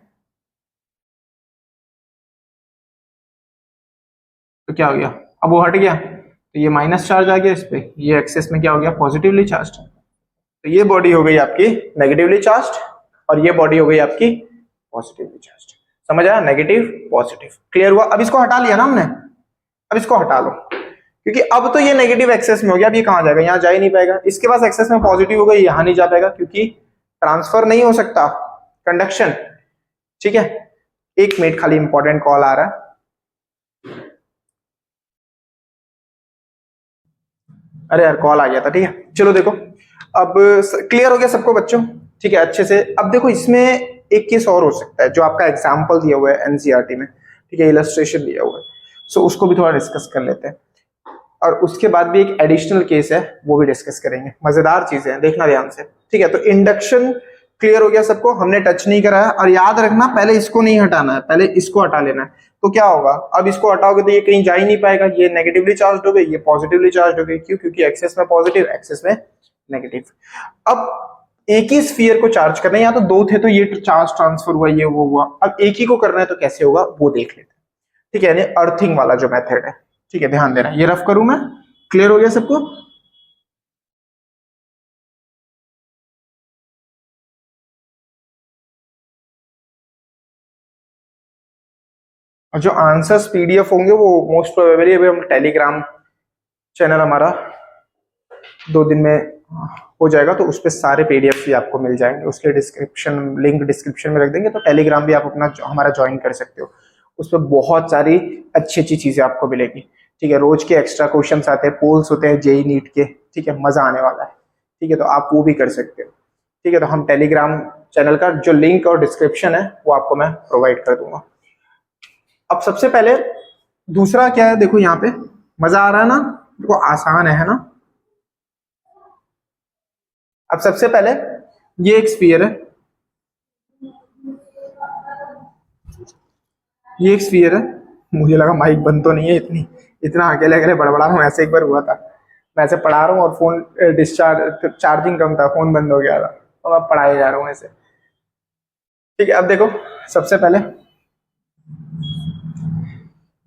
तो क्या हो गया, अब वो हट गया तो ये माइनस चार्ज आ गया इस पे, ये एक्सेस में क्या हो गया, पॉजिटिवली चार्ज। तो ये बॉडी हो गई आपकी नेगेटिवली चार्ज और ये बॉडी हो गई आपकी पॉजिटिवली चार्ज। समझ आया, नेगेटिव पॉजिटिव, क्लियर हुआ? अब इसको हटा लिया ना हमने, अब इसको हटा लो, क्योंकि अब तो ये नेगेटिव एक्सेस में हो गया, अब ये कहां जाएगा, यहां जा ही नहीं पाएगा। इसके पास एक्सेस में पॉजिटिव हो गया, यहां नहीं जा पाएगा क्योंकि ट्रांसफर नहीं हो सकता, कंडक्शन। ठीक है, एक मिनट खाली इंपॉर्टेंट कॉल आ रहा है। अरे यार कॉल आ गया था। ठीक है, चलो देखो अब क्लियर हो गया सबको बच्चों? ठीक है, अच्छे से। अब देखो इसमें एक केस और हो सकता है जो आपका एग्जाम्पल दिया हुआ है एनसीईआरटी में, ठीक है, इलस्ट्रेशन दिया हुआ है, सो उसको भी थोड़ा डिस्कस कर लेते हैं। और उसके बाद भी एक एडिशनल केस है, वो भी डिस्कस करेंगे, मजेदार चीजें हैं, देखना ध्यान से। ठीक है, तो इंडक्शन क्लियर हो गया सबको, हमने टच नहीं करा है। और याद रखना पहले इसको नहीं हटाना है, पहले इसको हटा लेना है। तो क्या होगा, अब इसको हटाओगे तो ये कहीं जा ही नहीं पाएगा, ये नेगेटिवली चार्ज हो गई, ये पॉजिटिवली चार्ज हो गई। क्यों? क्योंकि एक्सेस में पॉजिटिव, एक्सेस में नेगेटिव। अब एक ही स्फीयर को चार्ज करना है, या तो दो थे तो ये चार्ज ट्रांसफर हुआ, ये वो हुआ। अब एक ही को करना है तो कैसे होगा वो देख लेते हैं। ठीक है, यानी अर्थिंग वाला जो मेथड है। ठीक है, ध्यान देना, ये रफ करूं मैं, क्लियर हो गया सबको? और जो आंसर्स पीडीएफ होंगे वो मोस्ट प्रोबेबली अभी हम टेलीग्राम चैनल हमारा 2 दिन में हो जाएगा, तो उस पर सारे पीडीएफ भी आपको मिल जाएंगे। उसके डिस्क्रिप्शन लिंक डिस्क्रिप्शन में रख देंगे, तो टेलीग्राम भी आप अपना हमारा ज्वाइन कर सकते हो। उस पर बहुत सारी अच्छी अच्छी चीजें आपको मिलेगी। ठीक है, रोज के एक्स्ट्रा क्वेश्चन आते हैं, पोल्स होते हैं जेई नीट के। ठीक है, मजा आने वाला है। ठीक है, तो आप वो भी कर सकते हो। ठीक है, तो हम टेलीग्राम चैनल का जो लिंक और डिस्क्रिप्शन है वो आपको मैं प्रोवाइड कर दूंगा। अब सबसे पहले दूसरा क्या है, देखो यहाँ पे मजा आ रहा है ना, देखो आसान है ना। अब सबसे पहले ये एक स्फीयर है, ये एक स्फीयर है। मुझे लगा माइक बंद तो नहीं है, इतना अकेले अकेले बड़बड़ा रहा हूँ, ऐसे एक बार हुआ था। मैं ऐसे पढ़ा रहा हूँ और फोन डिस्चार्ज चार्जिंग कम था, फोन बंद हो गया था, तो अब पढ़ाए जा रहा हूँ ऐसे। ठीक है, अब देखो सबसे पहले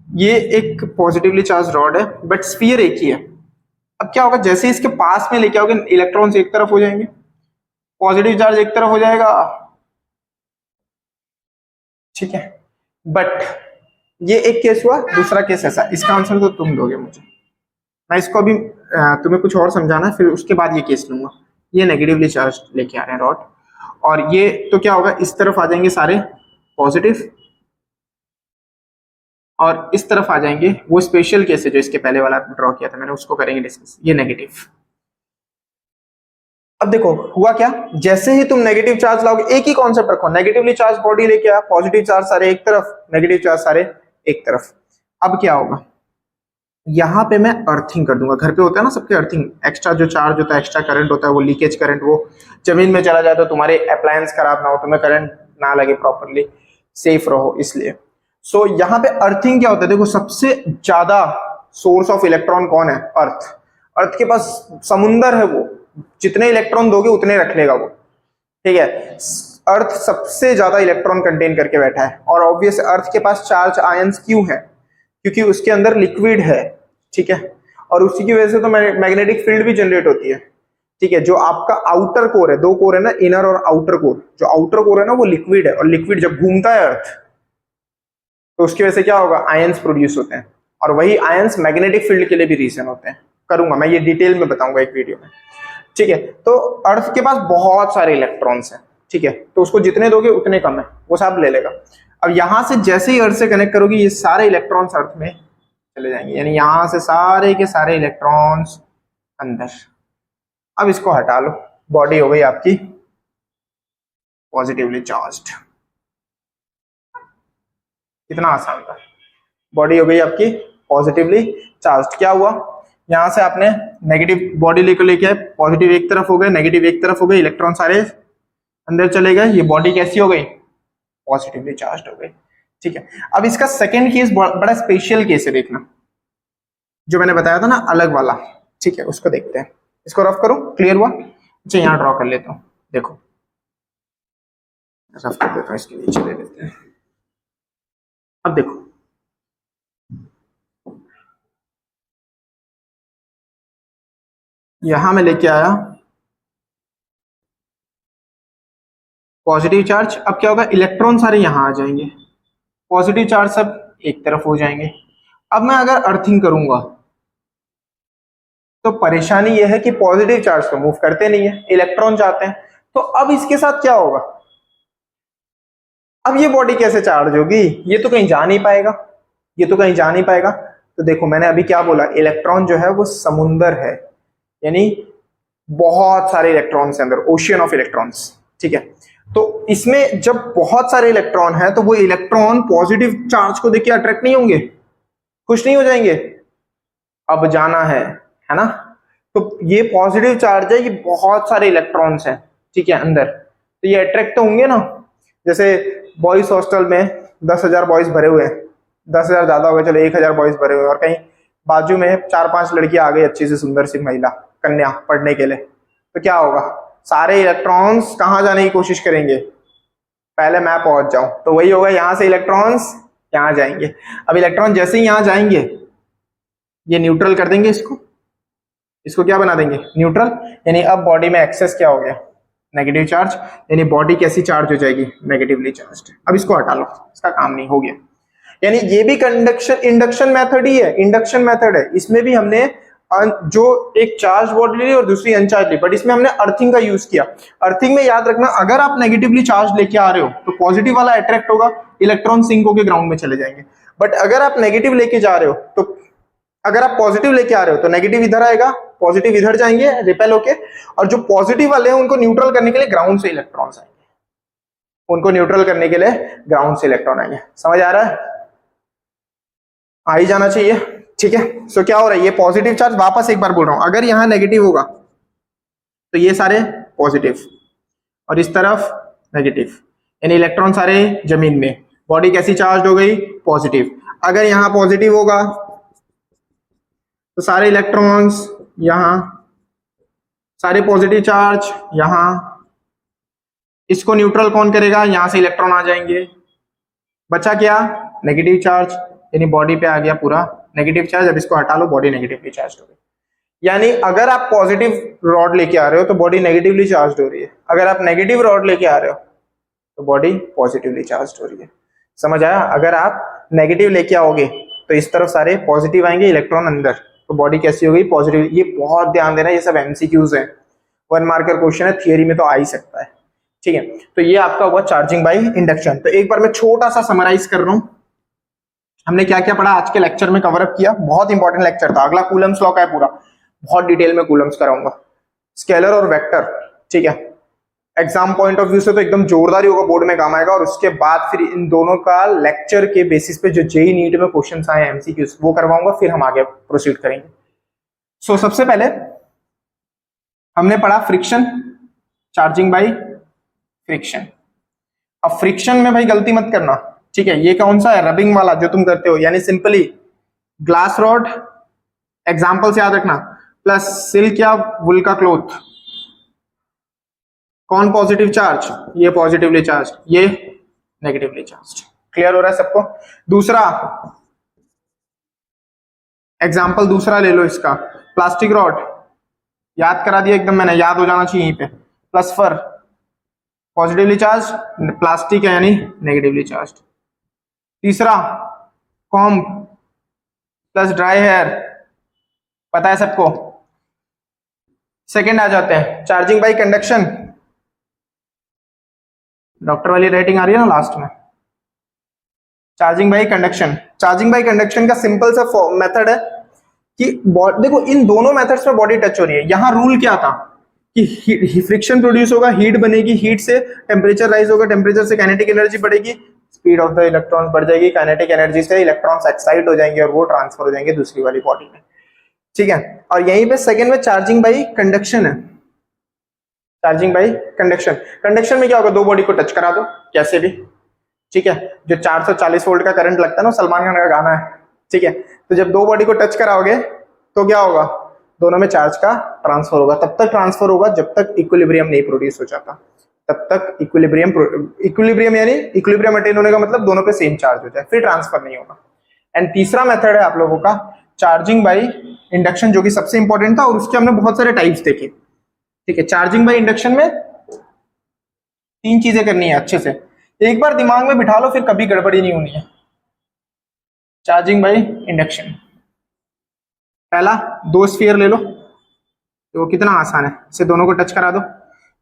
ये एक पॉजिटिवली चार्ज रॉड है, बट स्फीयर एक ही है। अब क्या होगा, जैसे इसके पास में लेके आओगे इलेक्ट्रॉन्स एक तरफ हो जाएंगे, पॉजिटिव चार्ज एक तरफ हो जाएगा। ठीक है, बट ये एक केस हुआ, दूसरा केस ऐसा। इसका आंसर तो तुम दोगे मुझे, मैं इसको अभी तुम्हें कुछ और समझाना है, फिर उसके बाद ये केस लूंगा। ये नेगेटिवली चार्ज लेके आ रहे हैं रॉड, और ये तो क्या होगा, इस तरफ आ जाएंगे सारे पॉजिटिव, और इस तरफ आ जाएंगे वो स्पेशल केस है जो इसके पहले वाला ड्रॉ किया था मैंने, उसको करेंगे डिस्कस। ये नेगेटिव। अब देखो हुआ क्या, जैसे ही तुम नेगेटिव चार्ज लाओगे, एक ही कॉन्सेप्ट रखो, नेगेटिवली चार्ज बॉडी लेके आ, पॉजिटिव चार्ज सारे एक तरफ, नेगेटिव चार्ज सारे एक तरफ। अब क्या होगा, यहां पे मैं अर्थिंग कर दूंगा। घर पे होता है ना सबके अर्थिंग, एक्स्ट्रा जो चार्ज होता है, एक्स्ट्रा करंट होता है, वो लीकेज करंट, वो जमीन में चला जाए तो तुम्हारे अप्लायंस खराब ना हो, तुम्हें करंट ना लगे, प्रॉपरली सेफ रहो इसलिए। सो यहाँ पे अर्थिंग क्या होता है, देखो सबसे ज्यादा सोर्स ऑफ इलेक्ट्रॉन कौन है, अर्थ। अर्थ के पास समुंदर है, वो जितने इलेक्ट्रॉन दोगे उतने रख लेगा वो। ठीक है, अर्थ सबसे ज्यादा इलेक्ट्रॉन कंटेन करके बैठा है, और ऑब्वियस अर्थ के पास चार्ज आयंस क्यों है, क्योंकि उसके अंदर लिक्विड है, ठीक है, और उसी की वजह से तो मैग्नेटिक फील्ड भी जनरेट होती है, ठीक है। जो आपका आउटर कोर है, दो कोर है ना, इनर और आउटर कोर, जो आउटर कोर है ना वो लिक्विड है, और लिक्विड जब घूमता है अर्थ तो उसकी वजह से क्या होगा, आयंस प्रोड्यूस होते हैं, और वही आयंस मैग्नेटिक फील्ड के लिए भी रीजन होते हैं। करूंगा मैं ये डिटेल में बताऊंगा एक वीडियो में, ठीक है। तो अर्थ के पास बहुत सारे इलेक्ट्रॉन्स हैं, ठीक है, तो उसको जितने दोगे उतने कम है, वो सब ले लेगा। अब यहां से जैसे ही अर्थ से कनेक्ट करोगे ये सारे इलेक्ट्रॉन्स अर्थ में चले जाएंगे, यानी यहां से सारे के सारे इलेक्ट्रॉन्स अंदर। अब इसको हटा लो, बॉडी हो गई आपकी पॉजिटिवली चार्ज्ड। कितना आसान था, बॉडी हो गई आपकी पॉजिटिवली चार्ज्ड। क्या हुआ, यहां से आपने नेगेटिव बॉडी लेके आए, पॉजिटिव एक तरफ हो गए, नेगेटिव एक तरफ हो गए, इलेक्ट्रॉन सारे अंदर चले गए, ये बॉडी कैसी हो गई, पॉजिटिवली चार्ज्ड हो गई, ठीक है। अब इसका सेकंड केस बड़ा स्पेशल केस है, देखना जो मैंने बताया था ना अलग वाला, ठीक है, उसको देखते हैं। इसको रफ करो, क्लियर हुआ? अच्छा यहां ड्रॉ कर लेता हूं, देखो रफ कर देता हूं, इसके नीचे ले लेते हैं। अब देखो यहां मैं लेके आया पॉजिटिव चार्ज। अब क्या होगा, इलेक्ट्रॉन सारे यहां आ जाएंगे, पॉजिटिव चार्ज सब एक तरफ हो जाएंगे। अब मैं अगर अर्थिंग करूंगा तो परेशानी यह है कि पॉजिटिव चार्ज तो मूव करते नहीं है, इलेक्ट्रॉन जाते हैं। तो अब इसके साथ क्या होगा, अब ये बॉडी कैसे चार्ज होगी, ये तो कहीं जा नहीं पाएगा, ये तो कहीं जा नहीं पाएगा। तो देखो मैंने अभी क्या बोला, इलेक्ट्रॉन जो है वो समुंदर है, यानी बहुत सारे इलेक्ट्रॉन्स अंदर, ओशियन ऑफ इलेक्ट्रॉन्स, ठीक है। तो इसमें जब बहुत सारे इलेक्ट्रॉन है तो वो इलेक्ट्रॉन पॉजिटिव चार्ज को देख के अट्रैक्ट नहीं होंगे, खुश नहीं हो जाएंगे, अब जाना है ना। तो ये पॉजिटिव चार्ज है, ये बहुत सारे इलेक्ट्रॉन्स हैं, ठीक है अंदर, तो ये अट्रैक्ट तो होंगे ना। जैसे बॉयज हॉस्टल में 10,000 बॉयज भरे हुए हैं, 10,000 ज्यादा हो गए, चलो 1,000 बॉयज भरे हुए हैं, और कहीं बाजू में 4-5 लड़कियां आ गई अच्छी सी सुंदर सी महिला कन्या पढ़ने के लिए, तो क्या होगा, सारे इलेक्ट्रॉन्स कहां जाने की कोशिश करेंगे, पहले मैं पहुंच जाऊं। तो वही होगा, यहां से इलेक्ट्रॉन्स यहां जाएंगे। अब इलेक्ट्रॉन जैसे ही यहां जाएंगे ये न्यूट्रल कर देंगे, इसको क्या बना देंगे, न्यूट्रल। यानी अब बॉडी में एक्सेस क्या हो गया, नेगेटिव चार्ज, यानी बॉडी कैसी चार्ज हो जाएगी, नेगेटिवली चार्ज्ड। अब इसको हटा लो, इसका काम नहीं, हो गया। यानी ये भी कंडक्शन इंडक्शन मेथड ही है, इंडक्शन मेथड है। इसमें भी हमने जो एक चार्ज बॉडी ली और दूसरी अनचार्ज ली, बट इसमें हमने अर्थिंग का यूज किया। अर्थिंग में याद रखना, अगर आप नेगेटिवली चार्ज लेके आ रहे हो तो पॉजिटिव वाला अट्रैक्ट होगा, इलेक्ट्रॉन सिंक होकर ग्राउंड में चले जाएंगे। बट अगर आप नेगेटिव लेके जा रहे हो तो, अगर आप पॉजिटिव लेके आ रहे हो तो नेगेटिव इधर आएगा, पॉजिटिव इधर जाएंगे रिपेल होके, और जो पॉजिटिव वाले हैं उनको न्यूट्रल करने के लिए ग्राउंड से इलेक्ट्रॉन्स आएंगे, उनको न्यूट्रल करने के लिए ग्राउंड से इलेक्ट्रॉन आएंगे। समझ आ रहा है, आ ही जाना चाहिए, ठीक है। सो क्या हो रहा है, ये पॉजिटिव चार्ज, वापस एक बार बोल रहा हूं, अगर यहां नेगेटिव होगा तो ये सारे पॉजिटिव और इस तरफ नेगेटिव, यानी इलेक्ट्रॉन सारे जमीन में, बॉडी कैसी चार्ज हो गई, पॉजिटिव। अगर यहां पॉजिटिव होगा तो सारे इलेक्ट्रॉन्स यहां, सारे पॉजिटिव चार्ज यहां, इसको न्यूट्रल कौन करेगा, यहां से इलेक्ट्रॉन आ जाएंगे, बचा क्या, नेगेटिव चार्ज, यानी बॉडी पे आ गया पूरा नेगेटिव चार्ज। अब इसको हटा लो, बॉडी नेगेटिवली चार्ज हो गई। यानी अगर आप पॉजिटिव रॉड लेके आ रहे हो तो बॉडी नेगेटिवली चार्ज हो रही है, अगर आप नेगेटिव रॉड लेके आ रहे हो तो बॉडी पॉजिटिवली चार्ज हो रही है। समझ आया, अगर आप नेगेटिव लेके आओगे तो इस तरफ सारे पॉजिटिव आएंगे, इलेक्ट्रॉन अंदर, तो बॉडी कैसी हो गई, पॉजिटिव। ये बहुत ध्यान देना, ये सब एमसीक्यूज है, 1 मार्कर क्वेश्चन है, थियरी में तो आ ही सकता है, ठीक है। तो ये आपका हुआ चार्जिंग बाय इंडक्शन। तो एक बार मैं छोटा सा समराइज कर रहा हूं, हमने क्या क्या पढ़ा आज के लेक्चर में, कवर अप किया, बहुत इंपॉर्टेंट लेक्चर था। अगला कूलम्स लॉ का है पूरा, बहुत डिटेल में कूलम्स कराऊंगा, स्केलर और वेक्टर, ठीक है। एग्जाम पॉइंट ऑफ व्यू से तो एकदम जोरदार ही होगा, बोर्ड में काम आएगा। और उसके बाद फिर इन दोनों का लेक्चर के बेसिस पे जो जेई नीट में क्वेश्चंस आए एमसीक्यूज वो करवाऊंगा, फिर हम आगे प्रोसीड करेंगे। सो सबसे पहले हमने पढ़ा फ्रिक्शन, चार्जिंग बाय फ्रिक्शन। अब फ्रिक्शन में भाई गलती मत करना, ठीक है। ये कौन सा है, रबिंग वाला जो तुम करते हो, यानी सिंपली ग्लास रॉड, एग्जांपल से याद रखना, प्लस सिल्क या वुल का क्लॉथ, कौन पॉजिटिव चार्ज, ये पॉजिटिवली चार्ज, ये नेगेटिवली चार्ज। क्लियर हो रहा है सबको? दूसरा एग्जाम्पल दूसरा ले लो इसका, प्लास्टिक रॉड, याद करा दिया एकदम मैंने, याद हो जाना चाहिए यहीं पे। प्लस फर पॉजिटिवली चार्ज, प्लास्टिक है यानी नेगेटिवली चार्ज। तीसरा कॉम्ब प्लस ड्राई हेयर, पता है सबको। सेकंड आ जाते हैं चार्जिंग बाय कंडक्शन, डॉक्टर वाली राइटिंग आ रही है ना लास्ट में। Charging by conduction, charging by conduction का सिंपल सा मेथड है कि देखो इन दोनों मेथड्स में बॉडी टच हो रही है। यहां रूल क्या था कि फ्रिक्शन प्रोड्यूस होगा, हीट बनेगी, हीट से टेम्परेचर राइज होगा, टेम्परेचर से काइनेटिक एनर्जी बढ़ेगी, स्पीड ऑफ द इलेक्ट्रॉन्स बढ़ जाएगी, काइनेटिक एनर्जी से इलेक्ट्रॉन्स एक्साइट हो जाएंगे और वो ट्रांसफर हो जाएंगे दूसरी वाली बॉडी में। ठीक है, और यहीं पे सेकंड में चार्जिंग बाय कंडक्शन है। चार्जिंग बाय कंडक्शन, कंडक्शन में क्या होगा, दो बॉडी को टच करा दो कैसे भी, ठीक है। जो 440 वोल्ट का करंट लगता है ना, सलमान खान का गाना है, ठीक है। तो जब दो बॉडी को टच कराओगे तो क्या होगा, दोनों में चार्ज का ट्रांसफर होगा। तब तक ट्रांसफर होगा जब तक इक्विलिब्रियम नहीं प्रोड्यूस हो जाता, तब तक इक्विलिब्रियम यानी इक्विलिब्रियम अटेन होने का मतलब दोनों पे सेम चार्ज हो जाए, फिर ट्रांसफर नहीं होगा। एंड तीसरा मेथड है आप लोगों का चार्जिंग बाय इंडक्शन, जो कि सबसे इंपॉर्टेंट था और उसके हमने बहुत सारे टाइप्स देखे। ठीक है, चार्जिंग बाय इंडक्शन में तीन चीजें करनी है अच्छे से, एक बार दिमाग में बिठा लो फिर कभी गड़बड़ी नहीं होनी है। चार्जिंग बाय इंडक्शन, पहला दो स्फीयर ले लो, तो कितना आसान है, इसे दोनों को टच करा दो।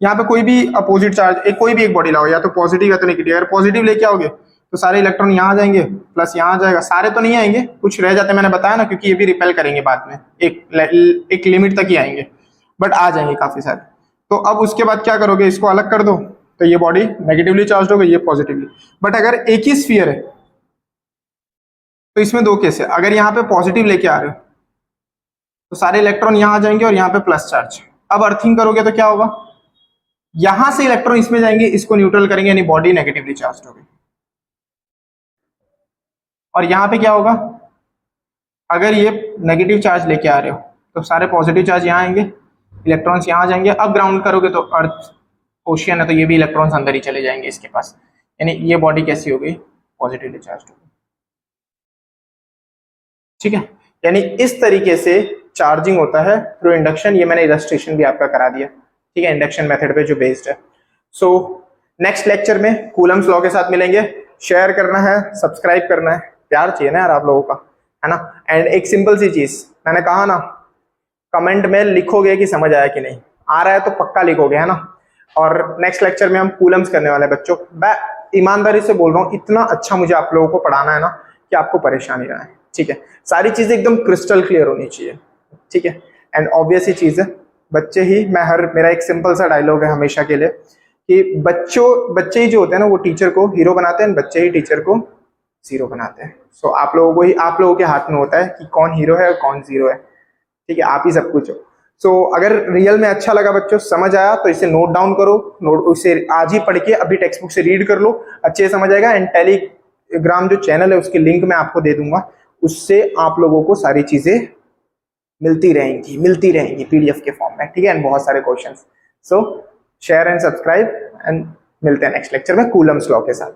यहाँ पे कोई भी अपोजिट चार्ज, कोई भी एक बॉडी लाओ, या तो पॉजिटिव या तो नेगेटिव। अगर पॉजिटिव लेके आओगे तो सारे इलेक्ट्रॉन यहाँ आ जाएंगे, प्लस यहाँ आ जाएगा, सारे तो नहीं आएंगे, कुछ रह जाते हैं, मैंने बताया ना, क्योंकि ये भी रिपेल करेंगे बाद में, एक लिमिट तक ही आएंगे, बट आ जाएंगे काफी सारे। तो अब उसके बाद क्या करोगे, इसको अलग कर दो, तो ये बॉडी नेगेटिवली चार्ज हो गई, ये पॉजिटिवली। बट अगर एक ही स्फीयर है तो इसमें दो केस है, अगर यहाँ पे पॉजिटिव लेके आ रहे हो तो सारे इलेक्ट्रॉन यहाँ आ जाएंगे और यहाँ पे प्लस चार्ज। अब अर्थिंग करोगे तो क्या होगा, यहां से इलेक्ट्रॉन इसमें जाएंगे, इसको न्यूट्रल करेंगे, यानी बॉडी नेगेटिवली चार्ज होगी। और यहां पे क्या होगा, अगर ये नेगेटिव चार्ज लेके आ रहे हो तो सारे पॉजिटिव चार्ज यहाँ आएंगे, इलेक्ट्रॉन्स यहाँ आ जाएंगे। अब ग्राउंड करोगे तो अर्थ ओशियन है, तो ये भी इलेक्ट्रॉन्स अंदर ही चले जाएंगे इसके पास, यानी ये बॉडी कैसी हो गई, पॉजिटिवली चार्ज हो गई। ठीक है, यानी इस तरीके से चार्जिंग होता है थ्रू इंडक्शन। ये मैंने इलस्ट्रेशन भी आपका करा दिया, ठीक है, इंडक्शन मेथड पे जो बेस्ड है। सो नेक्स्ट लेक्चर में कूलम्स लॉ के साथ मिलेंगे। शेयर करना है, सब्सक्राइब करना है, प्यार चाहिए ना यार आप लोगों का, है ना। एंड एक सिंपल सी चीज मैंने कहा ना, कमेंट में लिखोगे कि समझ आया कि नहीं, आ रहा है तो पक्का लिखोगे, है ना। और नेक्स्ट लेक्चर में हम कूलम्स करने वाले हैं बच्चों। मैं ईमानदारी से बोल रहा हूँ, इतना अच्छा मुझे आप लोगों को पढ़ाना है ना कि आपको परेशानी ना है। ठीक है, सारी चीजें एकदम क्रिस्टल क्लियर होनी चाहिए। ठीक है, एंड ऑब्वियस ही चीज है, बच्चे ही, मेरा एक सिंपल सा डायलॉग है हमेशा के लिए कि बच्चे ही जो होते हैं ना वो टीचर को हीरो बनाते हैं, बच्चे ही टीचर को जीरो बनाते हैं। सो आप लोगों के हाथ में होता है कि कौन हीरो है और कौन जीरो है। ठीक है, आप ही सब कुछ हो। सो अगर रियल में अच्छा लगा बच्चों, समझ आया तो इसे नोट डाउन करो, उसे आज ही पढ़ के अभी टेक्स्ट बुक से रीड कर लो, अच्छे समझ आएगा। एंड टेलीग्राम जो चैनल है उसकी लिंक मैं आपको दे दूंगा, उससे आप लोगों को सारी चीजें मिलती रहेंगी पीडीएफ के फॉर्म में। ठीक है, एंड बहुत सारे questions. So share and subscribe, and मिलते हैं नेक्स्ट लेक्चर में कूलम्स लॉ के साथ।